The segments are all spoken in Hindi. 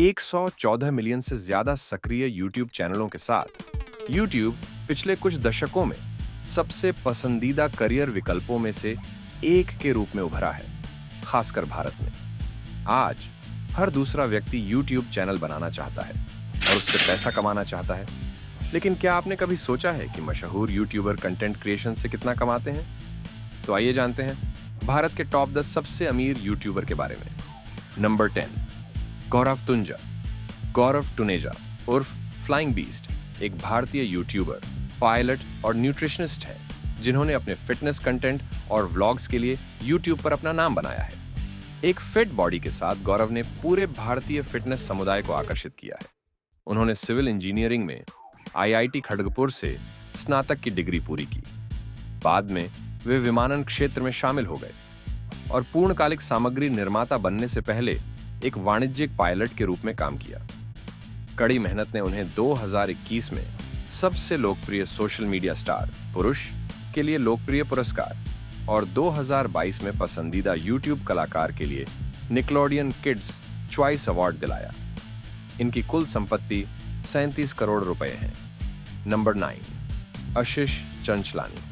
114 मिलियन से ज्यादा सक्रिय YouTube चैनलों के साथ YouTube पिछले कुछ दशकों में सबसे पसंदीदा करियर विकल्पों में से एक के रूप में उभरा है, खासकर भारत में। आज हर दूसरा व्यक्ति YouTube चैनल बनाना चाहता है और उससे पैसा कमाना चाहता है। लेकिन क्या आपने कभी सोचा है कि मशहूर यूट्यूबर कंटेंट क्रिएशन से कितना कमाते हैं? तो आइए जानते हैं भारत के टॉप 10 सबसे अमीर यूट्यूबर के बारे में। नंबर 10, गौरव तुंजा। गौरव टुनेजा उर्फ फ्लाइंग बीस्ट एक भारतीय यूट्यूबर, पायलट और न्यूट्रिशनिस्ट है जिन्होंने अपने फिटनेस कंटेंट और व्लॉग्स के लिए यूट्यूब पर अपना नाम बनाया है। एक फिट बॉडी के साथ गौरव ने पूरे भारतीय फिटनेस समुदाय को आकर्षित किया है। उन्होंने सिविल इंजीनियरिंग में IIT खड़गपुर से स्नातक की डिग्री पूरी की। बाद में वे विमानन क्षेत्र में शामिल हो गए और पूर्णकालिक सामग्री निर्माता बनने से पहले एक वाणिज्यिक पायलट के रूप में काम किया। कड़ी मेहनत ने उन्हें 2021 में सबसे लोकप्रिय सोशल मीडिया स्टार पुरुष के लिए लोकप्रिय पुरस्कार और 2022 में पसंदीदा यूट्यूब कलाकार के लिए निकलोडियन किड्स चॉइस अवार्ड दिलाया। इनकी कुल संपत्ति 37 करोड़ रुपए है। नंबर 9, आशीष चंचलानी।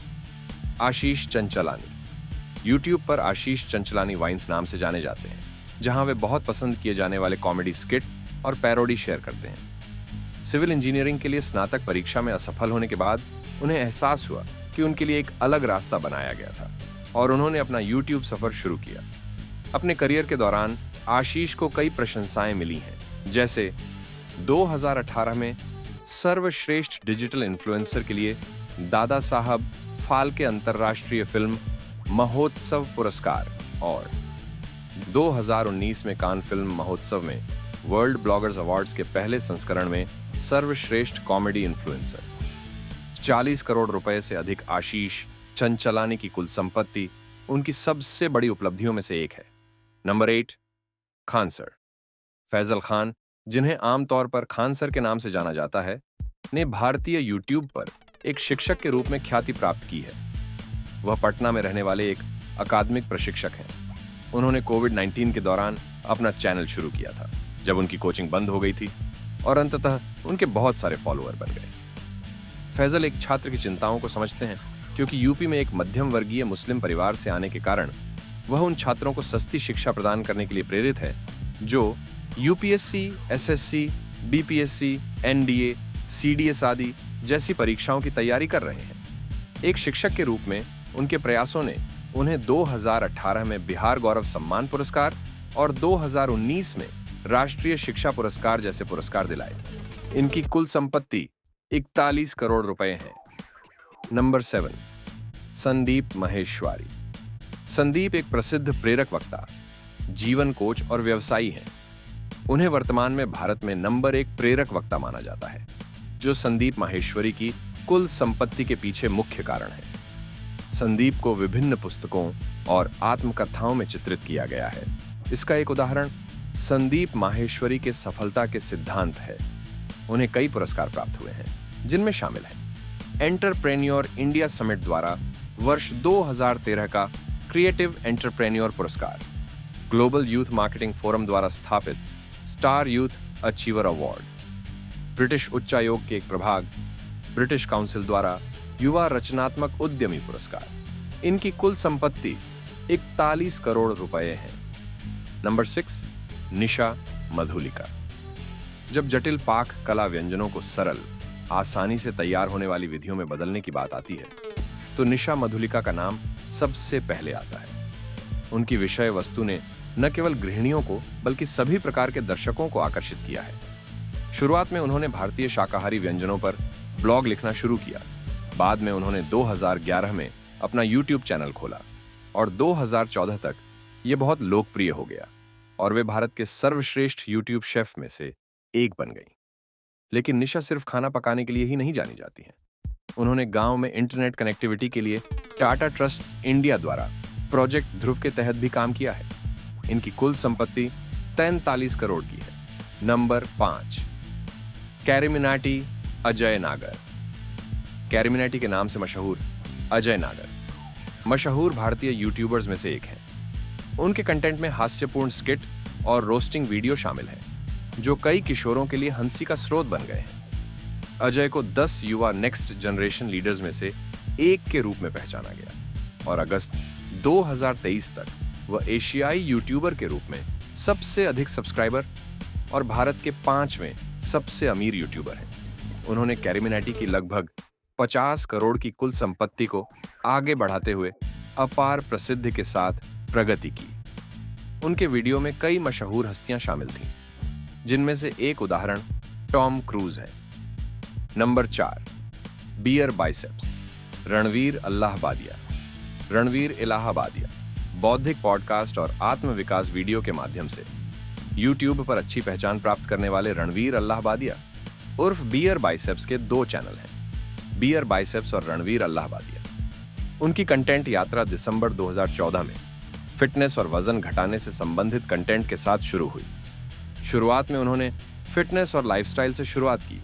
आशीष चंचलानी यूट्यूब पर आशीष चंचलानी वाइन्स नाम से जाने जाते हैं, जहां वे बहुत पसंद किए जाने वाले कॉमेडी स्किट और पैरोडी शेयर करते हैं। सिविल इंजीनियरिंग के लिए स्नातक परीक्षा में असफल होने के बाद उन्हें एहसास हुआ कि उनके लिए एक अलग रास्ता बनाया गया था और उन्होंने अपना यूट्यूब सफर शुरू किया। अपने करियर के दौरान आशीष को कई प्रशंसाएं मिली हैं, जैसे 2018 में सर्वश्रेष्ठ डिजिटल इन्फ्लुएंसर के लिए दादा साहब फाल्के अंतर्राष्ट्रीय फिल्म महोत्सव पुरस्कार और 2019 में कान फिल्म महोत्सव में वर्ल्ड ब्लॉगर्स अवार्ड्स के पहले संस्करण में सर्वश्रेष्ठ कॉमेडी इन्फ्लुएंसर। 40 करोड़ रुपए से अधिक आशीष चंचलानी की कुल संपत्ति उनकी सबसे बड़ी उपलब्धियों में से एक है। Number 8, Khan sir. फैजल खान, जिन्हें आमतौर पर खान सर के नाम से जाना जाता है, ने भारतीय यूट्यूब पर एक शिक्षक के रूप में ख्याति प्राप्त की है। वह पटना में रहने वाले एक अकादमिक प्रशिक्षक हैं। उन्होंने कोविड-19 के दौरान अपना चैनल शुरू किया था, जब उनकी कोचिंग बंद हो गई थी, और अंततः उनके बहुत सारे फॉलोअर बन गए। फैजल एक छात्र की चिंताओं को समझते हैं, क्योंकि यूपी में एक मध्यम वर्गीय मुस्लिम परिवार से आने के कारण वह उन छात्रों को सस्ती शिक्षा प्रदान करने के लिए प्रेरित है जो UPSC, SSC, BPSC, NDA, CDS आदि जैसी परीक्षाओं की तैयारी कर रहे हैं। एक शिक्षक के रूप में उनके प्रयासों ने उन्हें 2018 में बिहार गौरव सम्मान पुरस्कार और 2019 में राष्ट्रीय शिक्षा पुरस्कार जैसे पुरस्कार दिलाए। इनकी कुल संपत्ति 41 करोड़ रुपए है। नंबर 7, संदीप माहेश्वरी। संदीप एक प्रसिद्ध प्रेरक वक्ता, जीवन कोच और व्यवसायी हैं। उन्हें वर्तमान में भारत में नंबर 1 प्रेरक वक्ता माना जाता है, जो संदीप माहेश्वरी की कुल संपत्ति के पीछे मुख्य कारण है। संदीप को विभिन्न पुस्तकों और आत्मकथाओं में चित्रित किया गया है। इसका एक उदाहरण संदीप माहेश्वरी के सफलता के सिद्धांत है। उन्हें कई पुरस्कार प्राप्त हुए हैं, जिनमें शामिल हैं एंटरप्रेन्योर इंडिया समिट द्वारा वर्ष 2013 का क्रिएटिव एंटरप्रेन्योर पुरस्कार, ग्लोबल यूथ मार्केटिंग फोरम द्वारा स्थापित star youth achiever award, British उच्चायोग के एक प्रभाग, ब्रिटिश काउंसिल द्वारा युवा रचनात्मक उद्यमी पुरस्कार। इनकी कुल संपत्ति 41 करोड़ रुपए है। नंबर 6, निशा मधुलिका। जब जटिल पाक कला व्यंजनों को सरल, आसानी से तैयार होने वाली विधियों में बदलने की बात आती है, तो निशा मधुलिका का नाम सबसे पहले आता है। उनकी विषय वस्तु ने न केवल गृहिणियों को बल्कि सभी प्रकार के दर्शकों को आकर्षित किया है। शुरुआत में उन्होंने भारतीय शाकाहारी व्यंजनों पर ब्लॉग लिखना शुरू किया। बाद में उन्होंने 2011 में अपना यूट्यूब चैनल खोला और 2014 तक ये बहुत लोकप्रिय हो गया और वे भारत के सर्वश्रेष्ठ यूट्यूब शेफ में से एक बन गई। लेकिन निशा सिर्फ खाना पकाने के लिए ही नहीं जानी जाती हैं। उन्होंने गांव में इंटरनेट कनेक्टिविटी के लिए टाटा ट्रस्ट्स इंडिया द्वारा प्रोजेक्ट ध्रुव के तहत भी काम किया है। इनकी कुल संपत्ति 43 करोड़ की है। नंबर 5, कैरिमिनाटी अजय नागर। कैरिमिनाटी के नाम से मशहूर अजय नागर मशहूर भारतीय यूट्यूबर्स में से एक हैं। उनके कंटेंट में हास्यपूर्ण स्किट और रोस्टिंग वीडियो शामिल है। जो कई किशोरों के लिए हंसी का स्रोत बन गए हैं। अजय को 10 युवा नेक्स्ट जनरेशन लीडर्स में से एक के रूप में पहचाना गया और अगस्त 2023 तक वह एशियाई यूट्यूबर के रूप में सबसे अधिक सब्सक्राइबर और भारत के 5वें सबसे अमीर यूट्यूबर हैं। उन्होंने कैरीमिनाटी की लगभग 50 करोड़ की कुल संपत्ति को आगे बढ़ाते हुए अपार प्रसिद्धि के साथ प्रगति की। उनके वीडियो में कई मशहूर हस्तियां शामिल थीं, जिनमें से एक उदाहरण टॉम क्रूज है। Number 4, bear biceps, Ranveer Allahbadia. Ranveer Allahbadia बौद्धिक पॉडकास्ट और आत्म विकास वीडियो के माध्यम से यूट्यूब पर अच्छी पहचान प्राप्त करने वाले रणवीर अल्लाहबादिया उर्फ बियर बाइसेप्स के 2 चैनल हैं, बियर बाइसेप्स और रणवीर अल्लाहबादिया। उनकी कंटेंट यात्रा दिसंबर 2014 में फिटनेस और वजन घटाने से संबंधित कंटेंट के साथ शुरू हुई। शुरुआत में उन्होंने फिटनेस और लाइफस्टाइल से शुरुआत की,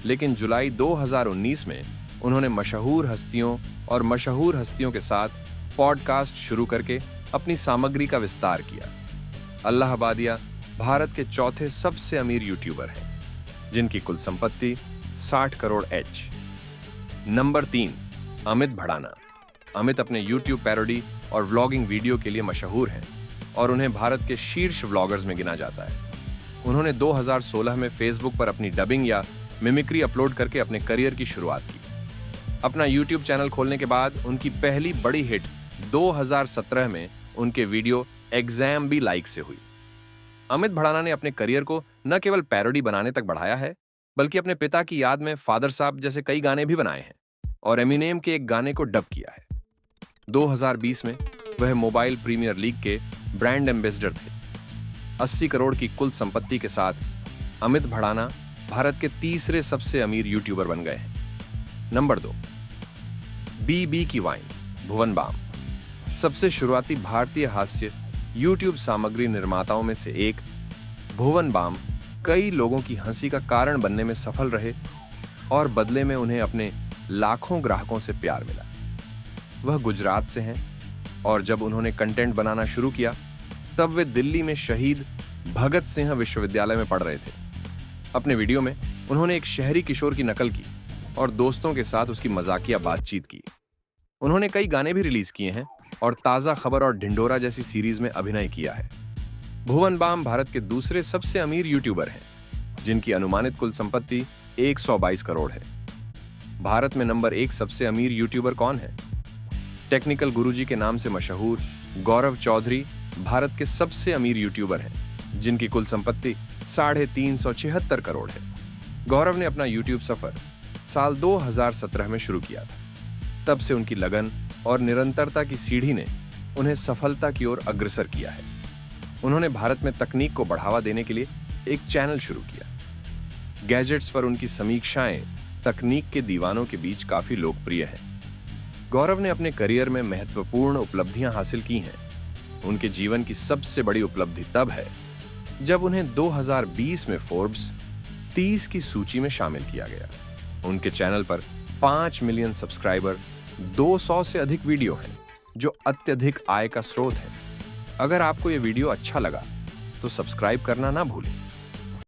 लेकिन जुलाई 2019 में उन्होंने मशहूर हस्तियों के साथ पॉडकास्ट शुरू करके अपनी सामग्री का विस्तार किया। अल्लाहबादिया भारत के चौथे सबसे अमीर यूट्यूबर हैं, जिनकी कुल संपत्ति 60 करोड़ एच। नंबर 3, अमित भड़ाना। अमित अपने यूट्यूब पैरोडी और व्लॉगिंग वीडियो के लिए मशहूर हैं और उन्हें भारत के शीर्ष व्लॉगर्स में गिना जाता है। उन्होंने 2016 में फेसबुक पर अपनी डबिंग या मिमिक्री अपलोड करके अपने करियर की शुरुआत की। अपना यूट्यूब चैनल खोलने के बाद उनकी पहली बड़ी हिट 2017 में उनके वीडियो एग्जाम भी लाइक से हुई। अमित भड़ाना ने अपने करियर को न केवल पैरोडी बनाने तक बढ़ाया है, बल्कि अपने पिता की याद में फादर साहब जैसे कई गाने भी बनाए हैं और एमिनेम के एक गाने को डब किया है। 2020 में वह मोबाइल प्रीमियर लीग के ब्रांड एम्बेसडर थे। 80 करोड़ की कुल संपत्ति के साथ अमित भड़ाना भारत के तीसरे सबसे अमीर यूट्यूबर बन गए हैं। नंबर 2, बीबी की वाइन्स, भुवन बाम। सबसे शुरुआती भारतीय हास्य यूट्यूब सामग्री निर्माताओं में से एक भुवन बाम कई लोगों की हंसी का कारण बनने में सफल रहे और बदले में उन्हें अपने लाखों ग्राहकों से प्यार मिला। वह गुजरात से हैं और जब उन्होंने कंटेंट बनाना शुरू किया तब वे दिल्ली में शहीद भगत सिंह विश्वविद्यालय में पढ़ रहे थे। अपने वीडियो में उन्होंने एक शहरी किशोर की नकल की और दोस्तों के साथ उसकी मजाकिया बातचीत की। उन्होंने कई गाने भी रिलीज किए हैं और ताजा खबर और ढिंढोरा जैसी सीरीज में अभिनय किया है। भुवन बाम भारत के दूसरे सबसे अमीर यूट्यूबर हैं, जिनकी अनुमानित कुल संपत्ति 122 करोड़ है। भारत में नंबर 1 सबसे अमीर यूट्यूबर कौन है? टेक्निकल गुरुजी के नाम से मशहूर गौरव चौधरी भारत के सबसे अमीर यूट्यूबर हैं, जिनकी कुल संपत्ति 376 करोड़ है। गौरव ने अपना यूट्यूब सफर साल 2017 में शुरू किया था। तब से उनकी लगन और निरंतरता की सीढ़ी ने उन्हें सफलता की ओर अग्रसर किया है। उन्होंने भारत में तकनीक को बढ़ावा देने के लिए एक चैनल शुरू किया। गैजेट्स पर उनकी समीक्षाएं तकनीक के दीवानों के बीच काफी लोकप्रिय हैं। गौरव ने अपने करियर में महत्वपूर्ण उपलब्धियां हासिल की हैं। उनके जीवन की सबसे बड़ी उपलब्धि तब है जब उन्हें 2020 में फोर्ब्स 30 की सूची में शामिल किया गया। उनके चैनल पर 5 मिलियन सब्सक्राइबर, 200 से अधिक वीडियो हैं, जो अत्यधिक आय का स्रोत है। अगर आपको यह वीडियो अच्छा लगा तो सब्सक्राइब करना ना भूलें।